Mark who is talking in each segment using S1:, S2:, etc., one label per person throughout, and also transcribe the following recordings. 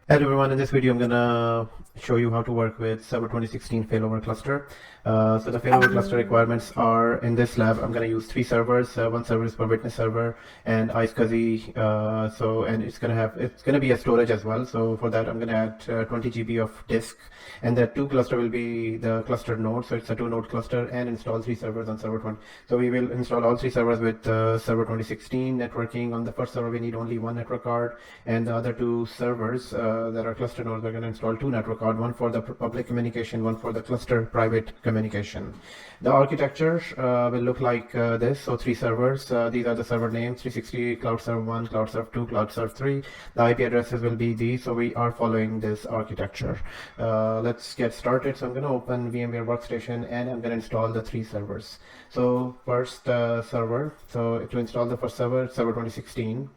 S1: Hello everyone, in this video I'm gonna show you how to work with Server 2016 failover cluster. So the failover cluster requirements are in this lab. I'm gonna use 3 servers. One server is per witness server and iSCSI. And it's gonna be a storage as well. So for that I'm gonna add 20 GB of disk, and that 2 cluster will be the cluster node. So it's a 2 node cluster, and install 3 servers on server 20. So we will install all 3 servers with server 2016 networking. On the first server we need only 1 network card, and the other 2 servers that are cluster nodes, we're going to install 2 network cards, one for the public communication, one for the cluster private communication. The architecture will look like this. So 3 servers, these are the server names: 360, Cloud Server 1, Cloud Server 2, Cloud Server 3. The IP addresses will be these. So we are following this architecture. Let's get started. So I'm going to open VMware Workstation, and I'm going to install the 3 servers. So first server, so to install the first server, server 2016.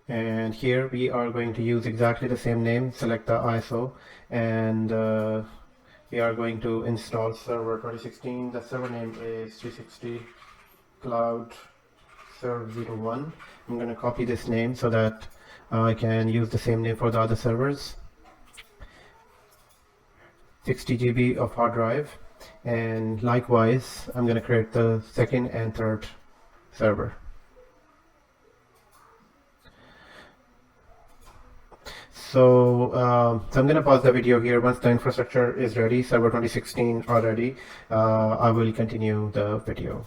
S1: And here we are going to use exactly the same name. Select the ISO, and we are going to install server 2016. The server name is 360 Cloud Server 01. I'm going to copy this name so that I can use the same name for the other servers. 60 GB of hard drive, and likewise I'm going to create the second and third server. So I'm going to pause the video here. Once the infrastructure is ready, server 2016 are ready, I will continue the video.